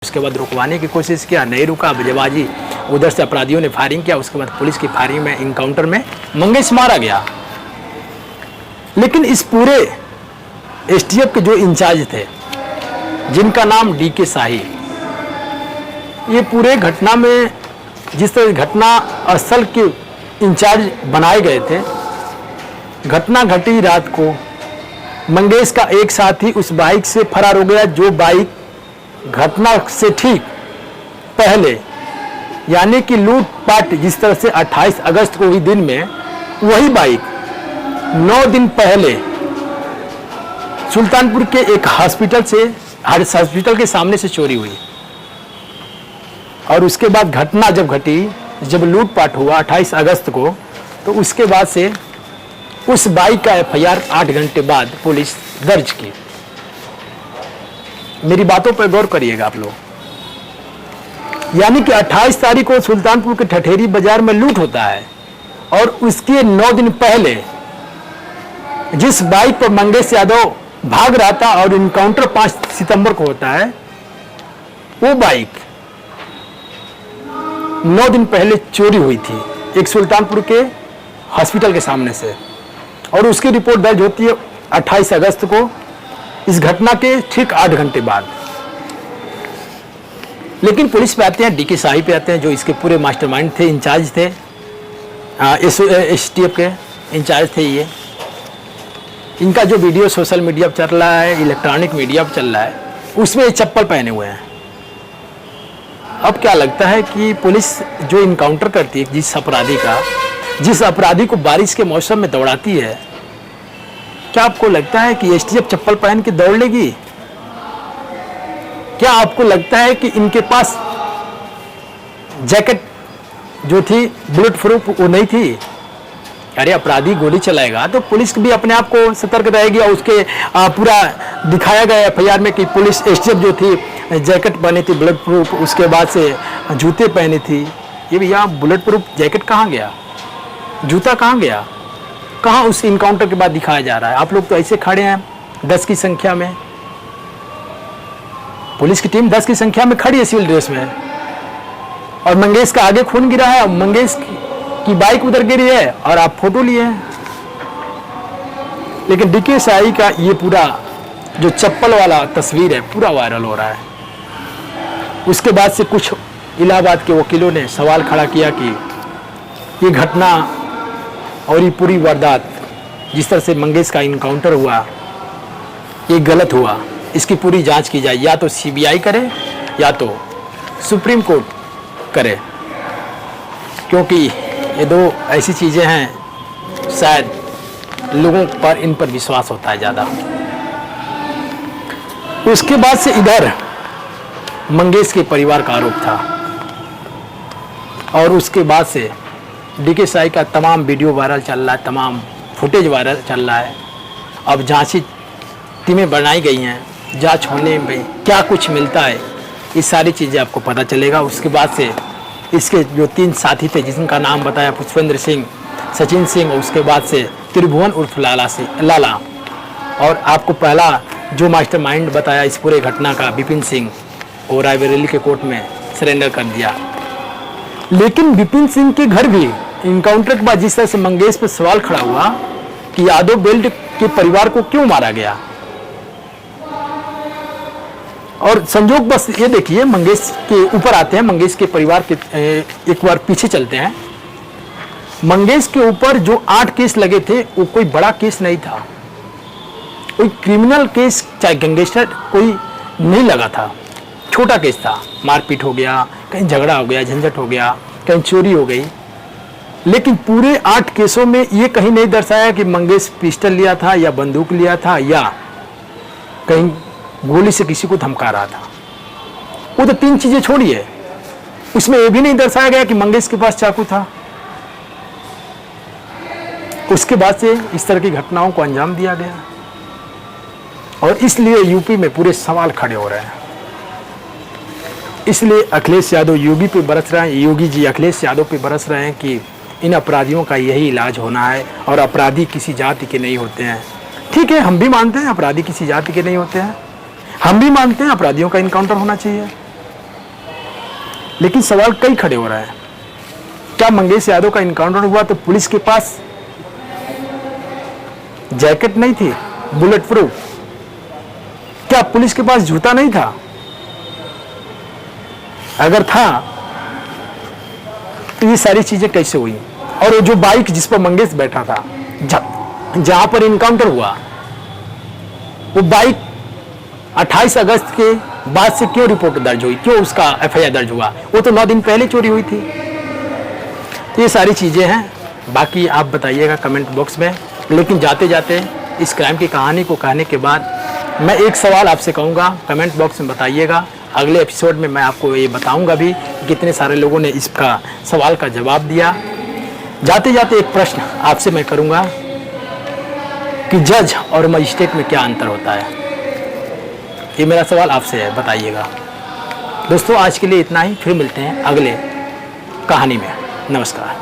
उसके बाद रुकवाने की कोशिश किया, नहीं रुका, बजेबाजी उधर से अपराधियों ने फायरिंग किया। उसके बाद पुलिस की फायरिंग में इनकाउंटर में मंगेश मारा गया। लेकिन इस पूरे एसटीएफ के जो इंचार्ज थे जिनका नाम डीके शाही, ये पूरे घटना में जिस तरह घटना स्थल के इंचार्ज बनाए गए थे, घटना घटी रात को। मंगेश का एक साथी उस बाइक से फरार हो गया जो बाइक घटना से ठीक पहले, यानी कि लूटपाट जिस तरह से 28 अगस्त को हुई दिन में, वही बाइक 9 दिन पहले सुल्तानपुर के एक हॉस्पिटल के सामने से चोरी हुई। और उसके बाद घटना जब घटी, जब लूटपाट हुआ 28 अगस्त को, तो उसके बाद से उस बाइक का एफआईआर 8 घंटे बाद पुलिस दर्ज की। मेरी बातों पर गौर करिएगा आप लोग। यानी कि 28 तारीख को सुल्तानपुर के ठठेरी बाजार में लूट होता है और उसके 9 दिन पहले जिस बाइक पर मंगेश यादव भाग रहा था और इनकाउंटर 5 सितंबर को होता है, वो बाइक 9 दिन पहले चोरी हुई थी एक सुल्तानपुर के हॉस्पिटल के सामने से, और उसकी रिपोर्ट दर्ज होती है 28 अगस्त को, इस घटना के ठीक 8 घंटे बाद। लेकिन पुलिस पे आते हैं, डीके शाही पे आते हैं, जो इसके पूरे मास्टरमाइंड थे, इंचार्ज थे, एसटीएफ के इंचार्ज थे ये। इनका जो वीडियो सोशल मीडिया पर चल रहा है, इलेक्ट्रॉनिक मीडिया पर चल रहा है, उसमें ये चप्पल पहने हुए हैं। अब क्या लगता है कि पुलिस जो इनकाउंटर करती है जिस अपराधी को बारिश के मौसम में दौड़ाती है, क्या आपको लगता है कि एसटीएफ चप्पल पहन के दौड़ लेगी? क्या आपको लगता है कि इनके पास जैकेट जो थी बुलेट प्रूफ वो नहीं थी? अरे अपराधी गोली चलाएगा तो पुलिस भी अपने आप को सतर्क रहेगी, और उसके पूरा दिखाया गया एफआईआर में कि पुलिस एसटीएफ जो थी जैकेट पहनी थी बुलेट प्रूफ, उसके बाद से जूते पहने थी। ये भैया बुलेट प्रूफ जैकेट कहाँ गया, जूता कहाँ गया, कहाँ उस इनकाउंटर के बाद दिखाया जा रहा है? आप लोग तो ऐसे खड़े हैं 10 की संख्या में, पुलिस की टीम 10 की संख्या में खड़ी है सिविल ड्रेस में, और मंगेश का आगे खून गिरा है, मंगेश की बाइक उधर गिरी है और आप फोटो लिए हैं। लेकिन डीके शाही का ये पूरा जो चप्पल वाला तस्वीर है पूरा वायरल हो रहा है। उसके बाद से कुछ इलाहाबाद के वकीलों ने सवाल खड़ा किया कि ये घटना और ये पूरी वारदात जिस तरह से मंगेश का इनकाउंटर हुआ, ये गलत हुआ, इसकी पूरी जांच की जाए, या तो सीबीआई करे या तो सुप्रीम कोर्ट करे, क्योंकि ये दो ऐसी चीज़ें हैं शायद लोगों पर इन पर विश्वास होता है ज़्यादा। उसके बाद से इधर मंगेश के परिवार का आरोप था, और उसके बाद से डीके शाही का तमाम वीडियो वायरल चल रहा है, तमाम फुटेज वायरल चल रहा है। अब जांची टीमें बनाई गई हैं, जांच होने में क्या कुछ मिलता है ये सारी चीज़ें आपको पता चलेगा। उसके बाद से इसके जो 3 साथी थे जिनका नाम बताया, पुष्पेंद्र सिंह, सचिन सिंह, और उसके बाद से त्रिभुवन उर्फ लाला, और आपको पहला जो मास्टरमाइंड बताया इस पूरे घटना का, विपिन सिंह, और रायबरेली के कोर्ट में सरेंडर कर दिया। लेकिन विपिन सिंह के घर भी इनकाउंटर के बाद जिस तरह से मंगेश पर सवाल खड़ा हुआ कि यादव बेल्ट के परिवार को क्यों मारा गया, और संजोग बस ये देखिए, मंगेश के ऊपर आते हैं, मंगेश के परिवार के एक बार पीछे चलते हैं। मंगेश के ऊपर जो 8 केस लगे थे वो कोई बड़ा केस नहीं था, कोई क्रिमिनल केस चाहे गैंगस्टर कोई नहीं लगा था, छोटा केस था। मारपीट हो गया, कहीं झगड़ा हो गया, झंझट हो गया, कहीं चोरी हो गई। लेकिन पूरे 8 केसों में ये कहीं नहीं दर्शाया कि मंगेश पिस्टल लिया था या बंदूक लिया था या कहीं गोली से किसी को धमका रहा था। वो तो 3 चीजें छोड़िए, उसमें ये भी नहीं दर्शाया गया कि मंगेश के पास चाकू था। उसके बाद से इस तरह की घटनाओं को अंजाम दिया गया, और इसलिए यूपी में पूरे सवाल खड़े हो रहे हैं। इसलिए अखिलेश यादव योगी पे बरस रहे हैं, योगी जी अखिलेश यादव पे बरस रहे हैं कि इन अपराधियों का यही इलाज होना है, और अपराधी किसी जाति के नहीं होते हैं। ठीक है, हम भी मानते हैं अपराधी किसी जाति के नहीं होते हैं, हम भी मानते हैं अपराधियों का इनकाउंटर होना चाहिए, लेकिन सवाल कई खड़े हो रहे हैं। क्या मंगेश यादव का इनकाउंटर हुआ तो पुलिस के पास जैकेट नहीं थी बुलेट प्रूफ? क्या पुलिस के पास जूता नहीं था? अगर था तो ये सारी चीजें कैसे हुई? और वो जो बाइक जिस पर मंगेश बैठा था, जहां पर इनकाउंटर हुआ, वो बाइक 28 अगस्त के बाद से क्यों रिपोर्ट दर्ज हुई, क्यों उसका एफआईआर दर्ज हुआ? वो तो 9 दिन पहले चोरी हुई थी। तो ये सारी चीजें हैं, बाकी आप बताइएगा कमेंट बॉक्स में। लेकिन जाते जाते इस क्राइम की कहानी को कहने के बाद मैं एक सवाल आपसे कहूँगा, कमेंट बॉक्स में बताइएगा। अगले एपिसोड में मैं आपको ये बताऊंगा भी कि कितने सारे लोगों ने इसका सवाल का जवाब दिया। जाते जाते एक प्रश्न आपसे मैं करूंगा कि जज और मजिस्ट्रेट में क्या अंतर होता है? ये मेरा सवाल आपसे है, बताइएगा। दोस्तों आज के लिए इतना ही, फिर मिलते हैं अगले कहानी में। नमस्कार।